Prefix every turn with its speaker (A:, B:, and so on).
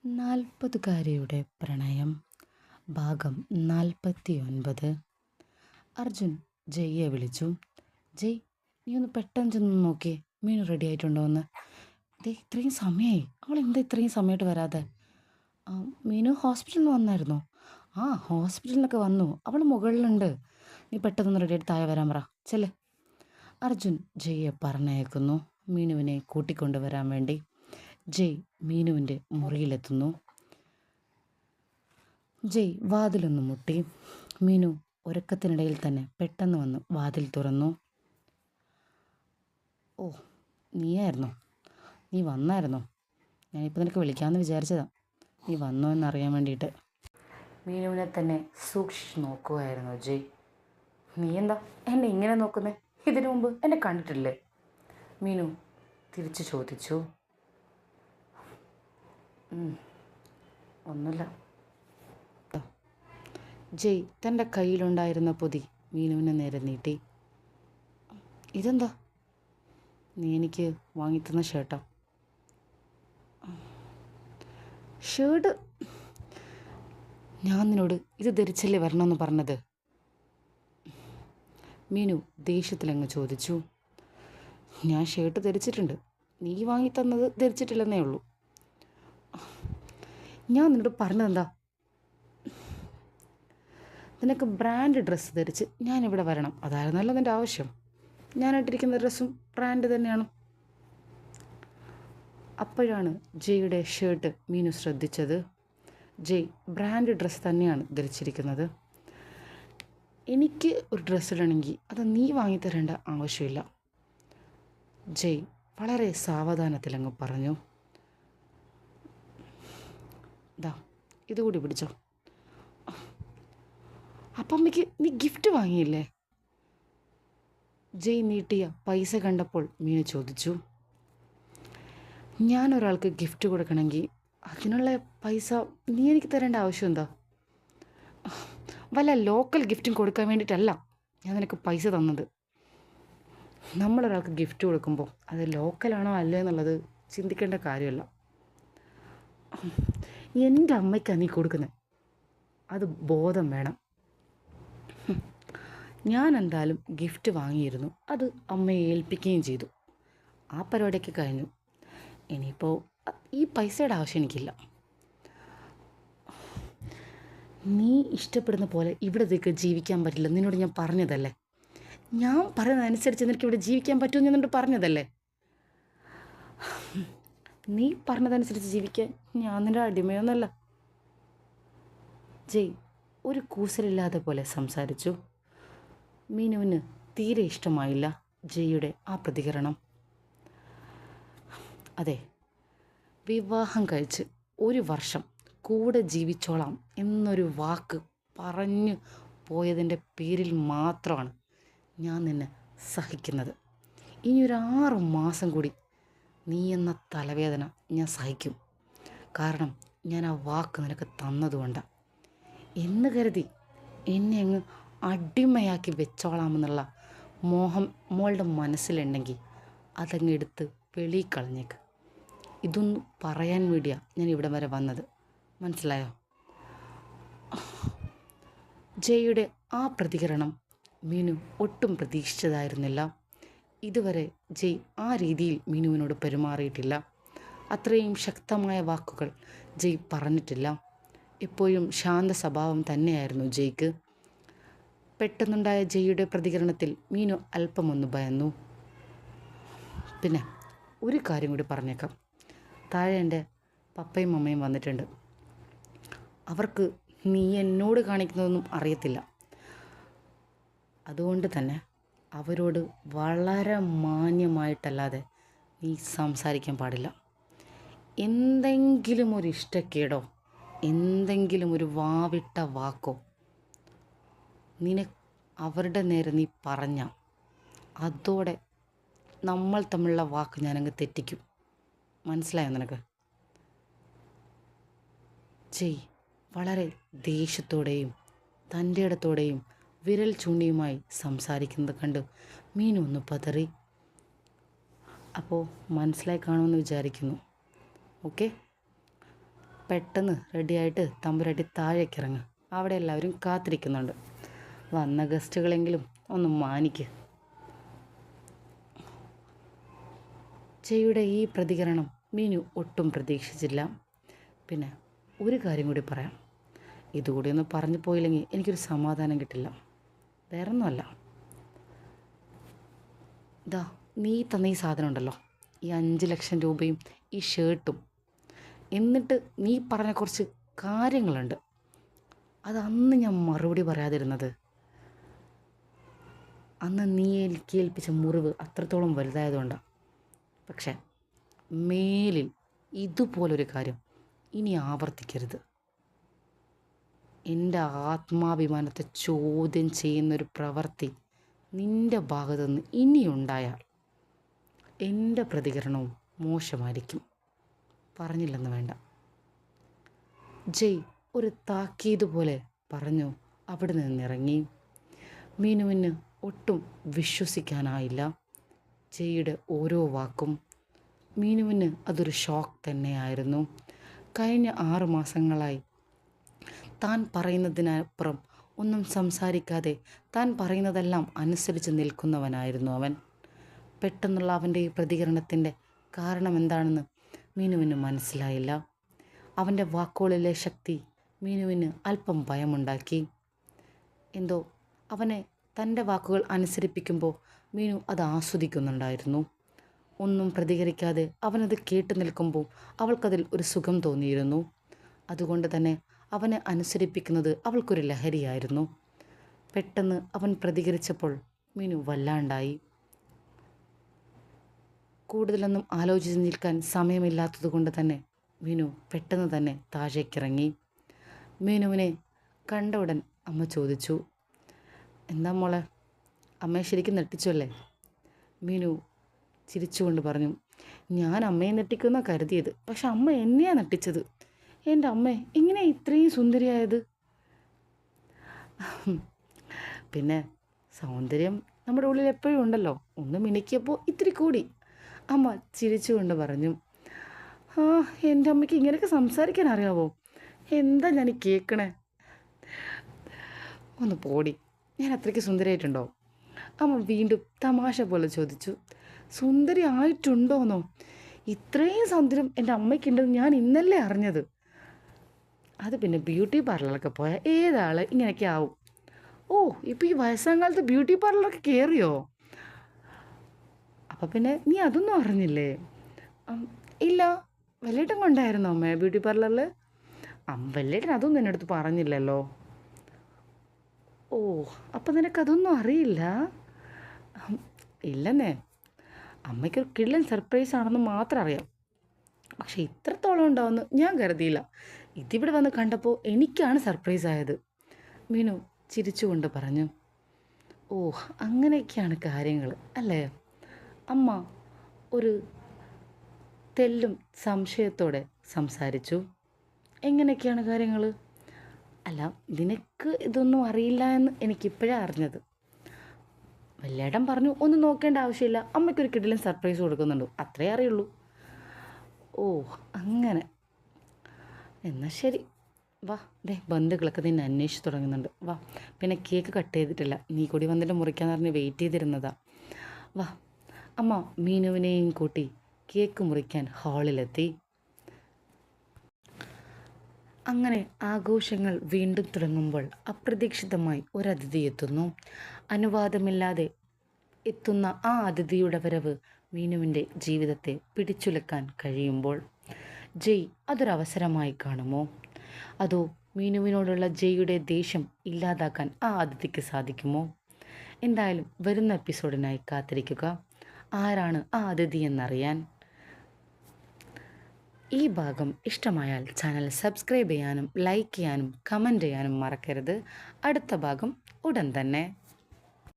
A: നാൽപ്പതുകാരിയുടെ പ്രണയം ഭാഗം 49. അർജുൻ ജയ്യെ വിളിച്ചു. ജയ്, നീ ഒന്ന് പെട്ടെന്ന് ചെന്ന് നോക്കിയേ, മീനു റെഡി ആയിട്ടുണ്ടോ എന്ന്. ഇത്രയും സമയമായി, അവൾ എന്താ ഇത്രയും സമയമായിട്ട് വരാതെ? മീനു ഹോസ്പിറ്റലിൽ നിന്ന് വന്നായിരുന്നോ? ഹോസ്പിറ്റലിൽ നിന്നൊക്കെ വന്നു, അവൾ മുകളിലുണ്ട്. നീ പെട്ടെന്ന് റെഡി ആയിട്ട് താഴെ വരാൻ പറ, ചെല്ലേ. അർജുൻ ജയ്യെ പറഞ്ഞയക്കുന്നു മീനുവിനെ കൂട്ടിക്കൊണ്ടുവരാൻ വേണ്ടി. ജയ് മീനുവിൻ്റെ മുറിയിലെത്തുന്നു. ജയ് വാതിലൊന്ന് മുട്ടി. മീനു ഉറക്കത്തിനിടയിൽ തന്നെ പെട്ടെന്ന് വന്ന് വാതിൽ തുറന്നു. ഓ, നീയായിരുന്നോ? നീ വന്നായിരുന്നോ? ഞാനിപ്പോൾ നിനക്ക് വിളിക്കാമെന്ന് വിചാരിച്ചതാ, നീ വന്നോ എന്നറിയാൻ വേണ്ടിയിട്ട്. മീനുവിനെ തന്നെ സൂക്ഷിച്ച് നോക്കുമായിരുന്നു ജയ്. നീ എന്താ എന്നെ ഇങ്ങനെ നോക്കുന്നേ? ഇതിനു മുമ്പ് എന്നെ കണ്ടിട്ടില്ലേ? മീനു തിരിച്ചു ചോദിച്ചു. ഒന്നുമില്ല. ജയ് തൻ്റെ കയ്യിലുണ്ടായിരുന്ന പൊതി മീനുവിനെ നേരെ നീട്ടി. ഇതെന്താ? നീ എനിക്ക് വാങ്ങിത്തന്ന ഷർട്ടാ. ഷർട്ട്? ഞാൻ നിന്നോട് ഇത് ധരിച്ചല്ലേ വരണമെന്ന് പറഞ്ഞത്? മീനു ദേഷ്യത്തിലങ്ങ് ചോദിച്ചു. ഞാൻ ഷർട്ട് ധരിച്ചിട്ടുണ്ട്, നീ വാങ്ങിത്തന്നത് ധരിച്ചിട്ടില്ലെന്നേ ഉള്ളൂ. ഞാൻ നിന്നോട് പറഞ്ഞതെന്താ? നിനക്ക് ബ്രാൻഡ് ഡ്രസ്സ് ധരിച്ച് ഞാനിവിടെ വരണം, അതായിരുന്നല്ലോ നിൻ്റെ ആവശ്യം. ഞാനായിട്ടിരിക്കുന്ന ഡ്രസ്സും ബ്രാൻഡ് തന്നെയാണ്. അപ്പോഴാണ് ജയ്യുടെ ഷർട്ട് മീനു ശ്രദ്ധിച്ചത്. ജയ് ബ്രാൻഡ് ഡ്രസ്സ് തന്നെയാണ് ധരിച്ചിരിക്കുന്നത്. എനിക്ക് ഒരു ഡ്രസ്സ് ഇടണമെങ്കിൽ അത് നീ വാങ്ങിത്തരേണ്ട ആവശ്യമില്ല, ജയ് വളരെ സാവധാനത്തിലങ്ങ് പറഞ്ഞു. ഇതുകൂടി പിടിച്ചോ. അപ്പം അമ്മയ്ക്ക് നീ ഗിഫ്റ്റ് വാങ്ങിയില്ലേ? ജയ് നീട്ടിയ പൈസ കണ്ടപ്പോൾ മീനു ചോദിച്ചു. ഞാനൊരാൾക്ക് ഗിഫ്റ്റ് കൊടുക്കണമെങ്കിൽ അതിനുള്ള പൈസ നീ എനിക്ക് തരേണ്ട ആവശ്യം എന്താ? വല്ല ലോക്കൽ ഗിഫ്റ്റും കൊടുക്കാൻ വേണ്ടിയിട്ടല്ല ഞാൻ നിനക്ക് പൈസ തന്നത്. നമ്മളൊരാൾക്ക് ഗിഫ്റ്റ് കൊടുക്കുമ്പോൾ അത് ലോക്കലാണോ അല്ലേ എന്നുള്ളത് ചിന്തിക്കേണ്ട കാര്യമല്ല. എൻ്റെ അമ്മയ്ക്കാണ് നീ കൊടുക്കുന്നത്, അത് ബോധം വേണം. ഞാൻ എന്തായാലും ഗിഫ്റ്റ് വാങ്ങിയിരുന്നു, അത് അമ്മയെ ഏൽപ്പിക്കുകയും ചെയ്തു. ആ പരിപാടിയൊക്കെ കഴിഞ്ഞു. ഇനിയിപ്പോൾ ഈ പൈസയുടെ ആവശ്യം എനിക്കില്ല. നീ ഇഷ്ടപ്പെടുന്ന പോലെ ഇവിടത്തേക്ക് ജീവിക്കാൻ പറ്റില്ല, നിന്നോട് ഞാൻ പറഞ്ഞതല്ലേ. ഞാൻ പറയുന്നതനുസരിച്ച് നിനക്ക് ഇവിടെ ജീവിക്കാൻ പറ്റുമെന്ന് ഞാൻ നിന്നോട് പറഞ്ഞതല്ലേ. നീ പറഞ്ഞതനുസരിച്ച് ജീവിക്കാൻ ഞാൻ നിൻ്റെ അടിമയൊന്നുമല്ല. ജയ് ഒരു കൂസലില്ലാതെ പോലെ സംസാരിച്ചു. മീനുവിന് തീരെ ഇഷ്ടമായില്ല ജയ്യുടെ ആ പ്രതികരണം. അതെ, വിവാഹം കഴിച്ച് 1 വർഷം കൂടെ ജീവിച്ചോളാം എന്നൊരു വാക്ക് പറഞ്ഞു പോയതിൻ്റെ പേരിൽ മാത്രമാണ് ഞാൻ നിന്നെ സഹിക്കുന്നത്. ഇനിയൊരു 6 മാസം കൂടി നീ എന്ന തലവേദന ഞാൻ സഹിക്കും. കാരണം ഞാൻ ആ വാക്ക് നിനക്ക് തന്നതുകൊണ്ടാണ്. എന്ന് കരുതി എന്നെ അങ്ങ് അടിമയാക്കി വെച്ചോളാമെന്നുള്ള മോഹം മോളുടെ മനസ്സിലുണ്ടെങ്കിൽ അതങ്ങ് എടുത്ത് വെളിക്കളഞ്ഞേക്ക്. ഇതൊന്നും പറയാൻ വേണ്ടിയാണ് ഞാൻ ഇവിടെ വരെ വന്നത്, മനസ്സിലായോ? ജയ്യുടെ ആ പ്രതികരണം മീനു ഒട്ടും പ്രതീക്ഷിച്ചതായിരുന്നില്ല. ഇതുവരെ ജയ് ആ രീതിയിൽ മീനുവിനോട് പെരുമാറിയിട്ടില്ല. അത്രയും ശക്തമായ വാക്കുകൾ ജയ് പറഞ്ഞിട്ടില്ല. എപ്പോഴും ശാന്ത സ്വഭാവം തന്നെയായിരുന്നു ജയ്ക്ക്. പെട്ടെന്നുണ്ടായ ജയ്യുടെ പ്രതികരണത്തിൽ മീനു അല്പമൊന്ന് ഭയന്നു. പിന്നെ ഒരു കാര്യം കൂടി പറഞ്ഞേക്കാം, താഴെ എൻ്റെ പപ്പയും അമ്മയും വന്നിട്ടുണ്ട്. അവർക്ക് നീ എന്നോട് കാണിക്കുന്നതൊന്നും അറിയത്തില്ല. അതുകൊണ്ട് തന്നെ അവരോട് വളരെ മാന്യമായിട്ടല്ലാതെ നീ സംസാരിക്കാൻ പാടില്ല. എന്തെങ്കിലും ഒരു ഇഷ്ടക്കേടോ എന്തെങ്കിലും ഒരു വാവിട്ട വാക്കോ അവരുടെ നേരെ നീ പറഞ്ഞ അതോടെ നമ്മൾ തമ്മിലുള്ള വാക്ക് ഞാനങ്ങ് തെറ്റിക്കും, മനസ്സിലായോ നിനക്ക്? ജയ് വളരെ ദേഷ്യത്തോടെയും തൻ്റെ ഇടത്തോടെയും വിരൽ ചൂണ്ടിയുമായി സംസാരിക്കുന്നത് കണ്ട് മീനു ഒന്ന് പതറി. അപ്പോൾ മനസ്സിലായി കാണുമെന്ന് വിചാരിക്കുന്നു. ഓക്കെ. പെട്ടെന്ന് റെഡിയായിട്ട് തമ്പുരാട്ടി താഴേക്ക് ഇറങ്ങുക. അവിടെ എല്ലാവരും കാത്തിരിക്കുന്നുണ്ട്. വന്ന ഗസ്റ്റുകളെങ്കിലും ഒന്ന് മാനിക്ക്. ജയ്യുടെ ഈ പ്രതികരണം മീനു ഒട്ടും പ്രതീക്ഷിച്ചില്ല. പിന്നെ ഒരു കാര്യം കൂടി പറയാം, ഇതുകൂടി ഒന്ന് പറഞ്ഞു പോയില്ലെങ്കിൽ എനിക്കൊരു സമാധാനം കിട്ടില്ല. വേറൊന്നുമല്ല, ഇതാ നീ തന്ന ഈ സാധനം ഉണ്ടല്ലോ, ഈ 5 ലക്ഷം രൂപയും ഈ ഷർട്ടും, എന്നിട്ട് നീ പറഞ്ഞ കുറച്ച് കാര്യങ്ങളുണ്ട്, അത് അന്ന് ഞാൻ മറുപടി പറയാതിരുന്നത്. അന്ന് നീ എനിക്ക് ഏൽപ്പിച്ച മുറിവ് അത്രത്തോളം വലുതായതുകൊണ്ടാണ്. പക്ഷേ മേലിൽ ഇതുപോലൊരു കാര്യം ഇനി ആവർത്തിക്കരുത്. എൻ്റെ ആത്മാഭിമാനത്തെ ചോദ്യം ചെയ്യുന്നൊരു പ്രവൃത്തി നിൻ്റെ ഭാഗത്തുനിന്ന് ഇനിയുണ്ടായാൽ എൻ്റെ പ്രതികരണവും മോശമായിരിക്കും. പറഞ്ഞില്ലെന്ന് വേണ്ട. ജയ് ഒരു താക്കീത് പോലെ പറഞ്ഞു അവിടെ നിന്നിറങ്ങി. മീനുവിന് ഒട്ടും വിശ്വസിക്കാനായില്ല ജയ്യുടെ ഓരോ വാക്കും. മീനുവിന് അതൊരു ഷോക്ക് തന്നെയായിരുന്നു. കഴിഞ്ഞ 6 മാസങ്ങളായി താൻ പറയുന്നതിനപ്പുറം ഒന്നും സംസാരിക്കാതെ താൻ പറയുന്നതെല്ലാം അനുസരിച്ച് നിൽക്കുന്നവനായിരുന്നു അവൻ. പെട്ടെന്നുള്ള അവൻ്റെ ഈ പ്രതികരണത്തിൻ്റെ കാരണം എന്താണെന്ന് മീനുവിന് മനസ്സിലായില്ല. അവൻ്റെ വാക്കുകളിലെ ശക്തി മീനുവിന് അല്പം ഭയമുണ്ടാക്കി. എന്തോ അവനെ തൻ്റെ വാക്കുകൾ അനുസരിപ്പിക്കുമ്പോൾ മീനു അത് ആസ്വദിക്കുന്നുണ്ടായിരുന്നു. ഒന്നും പ്രതികരിക്കാതെ അവനത് കേട്ടു നിൽക്കുമ്പോൾ അവൾക്കതിൽ ഒരു സുഖം തോന്നിയിരുന്നു. അതുകൊണ്ട് തന്നെ അവനെ അനുസരിപ്പിക്കുന്നത് അവൾക്കൊരു ലഹരിയായിരുന്നു. പെട്ടെന്ന് അവൻ പ്രതികരിച്ചപ്പോൾ മീനു വല്ലാണ്ടായി. കൂടുതലൊന്നും ആലോചിച്ച് നിൽക്കാൻ സമയമില്ലാത്തത് കൊണ്ട് തന്നെ മീനു പെട്ടെന്ന് തന്നെ താഴേക്കിറങ്ങി. മീനുവിനെ കണ്ട ഉടൻ അമ്മ ചോദിച്ചു, എന്താ മോളെ, അമ്മയെ ശരിക്കും നെട്ടിച്ചല്ലേ? മീനു ചിരിച്ചുകൊണ്ട് പറഞ്ഞു, ഞാൻ അമ്മയെ നെട്ടിക്കുന്ന കരുതിയത്, പക്ഷെ അമ്മ എന്നെയാണ് നെട്ടിച്ചത്. എൻ്റെ അമ്മ ഇങ്ങനെ ഇത്രയും സുന്ദരിയായത്? പിന്നെ സൗന്ദര്യം നമ്മുടെ ഉള്ളിൽ എപ്പോഴും ഉണ്ടല്ലോ, ഒന്ന് മിനുക്കിയപ്പോൾ ഇത്തിരി കൂടി. അമ്മ ചിരിച്ചുകൊണ്ട് പറഞ്ഞു, ആ എൻ്റെ അമ്മയ്ക്ക് ഇങ്ങനെയൊക്കെ സംസാരിക്കാൻ അറിയാവോ? എന്താ ഞാൻ കേൾക്കണേ? ഒന്ന് പോടി, ഞാൻ അത്രയ്ക്ക് സുന്ദരിയായിട്ടുണ്ടോ? അമ്മ വീണ്ടും തമാശ പോലെ ചോദിച്ചു. സുന്ദരി ആയിട്ടുണ്ടോന്നോ? ഇത്രയും സൗന്ദര്യം എൻ്റെ അമ്മയ്ക്കുണ്ടെന്ന് ഞാൻ ഇന്നല്ലേ അറിഞ്ഞത്. അത് പിന്നെ ബ്യൂട്ടി പാർലറിലൊക്കെ പോയാൽ ഏതാൾ ഇങ്ങനെയൊക്കെ ആവും. ഓ, ഇപ്പോൾ ഈ വയസ്സാം കാലത്ത് ബ്യൂട്ടി പാർലറൊക്കെ കയറിയോ? അപ്പം പിന്നെ നീ അതൊന്നും അറിഞ്ഞില്ലേ? ഇല്ല, വല്ലേട്ടൻ കൊണ്ടായിരുന്നോ അമ്മ ബ്യൂട്ടി പാർലറിൽ? വല്ലേട്ടൻ അതൊന്നും എൻ്റെ അടുത്ത് പറഞ്ഞില്ലല്ലോ. ഓ, അപ്പം നിനക്കതൊന്നും അറിയില്ല? ഇല്ലെന്നേ, അമ്മയ്ക്കൊരു കിള്ളൻ സർപ്രൈസ് ആണെന്ന് മാത്രം അറിയാം. പക്ഷെ ഇത്രത്തോളം ഉണ്ടാവുമെന്ന് ഞാൻ കരുതിയില്ല. ഇതിവിടെ വന്ന് കണ്ടപ്പോൾ എനിക്കാണ് സർപ്രൈസ് ആയത്. മീനു ചിരിച്ചുകൊണ്ട് പറഞ്ഞു. ഓ, അങ്ങനെയൊക്കെയാണ് കാര്യങ്ങൾ അല്ലേ? അമ്മ ഒരു തെല്ലും സംശയത്തോടെ സംസാരിച്ചു. എങ്ങനെയൊക്കെയാണ് കാര്യങ്ങൾ? അല്ല, നിനക്ക് ഇതൊന്നും അറിയില്ല എന്ന് എനിക്കിപ്പോഴാണ് അറിഞ്ഞത്. വല്യേട്ടൻ പറഞ്ഞു ഒന്നും നോക്കേണ്ട ആവശ്യമില്ല, അമ്മയ്ക്കൊരു കിടിലൻ സർപ്രൈസ് കൊടുക്കുന്നുണ്ട്, അത്രേ അറിയുള്ളൂ. ഓ, അങ്ങനെ. എന്നാൽ ശരി, വാ. ബന്ധുക്കളൊക്കെ നിന്നെ അന്വേഷിച്ച് തുടങ്ങുന്നുണ്ട്, വാ. പിന്നെ കേക്ക് കട്ട് ചെയ്തിട്ടില്ല, നീ കൂടി വന്നിട്ട് മുറിക്കാന്ന് പറഞ്ഞ് വെയിറ്റ് ചെയ്തിരുന്നതാ. വാ. അമ്മ മീനുവിനെയും കൂട്ടി കേക്ക് മുറിക്കാൻ ഹാളിലെത്തി. അങ്ങനെ ആഘോഷങ്ങൾ വീണ്ടും തുടങ്ങുമ്പോൾ അപ്രതീക്ഷിതമായി ഒരതിഥി എത്തുന്നു. അനുവാദമില്ലാതെ എത്തുന്ന ആ അതിഥിയുടെ വരവ് മീനുവിൻ്റെ ജീവിതത്തെ പിടിച്ചുലക്കാൻ കഴിയുമ്പോൾ ജയ് അതൊരവസരമായി കാണുമോ? അതോ മീനുവിനോടുള്ള ജയ്യുടെ ദേഷ്യം ഇല്ലാതാക്കാൻ ആ അതിഥിക്ക് സാധിക്കുമോ? എന്തായാലും വരുന്ന എപ്പിസോഡിനായി കാത്തിരിക്കുക. ആരാണ് ആ അതിഥി എന്നറിയാൻ. ഈ ഭാഗം ഇഷ്ടമായാൽ ചാനൽ സബ്സ്ക്രൈബ് ചെയ്യാനും ലൈക്ക് ചെയ്യാനും കമൻറ്റ് ചെയ്യാനും മറക്കരുത്. അടുത്ത ഭാഗം ഉടൻ തന്നെ.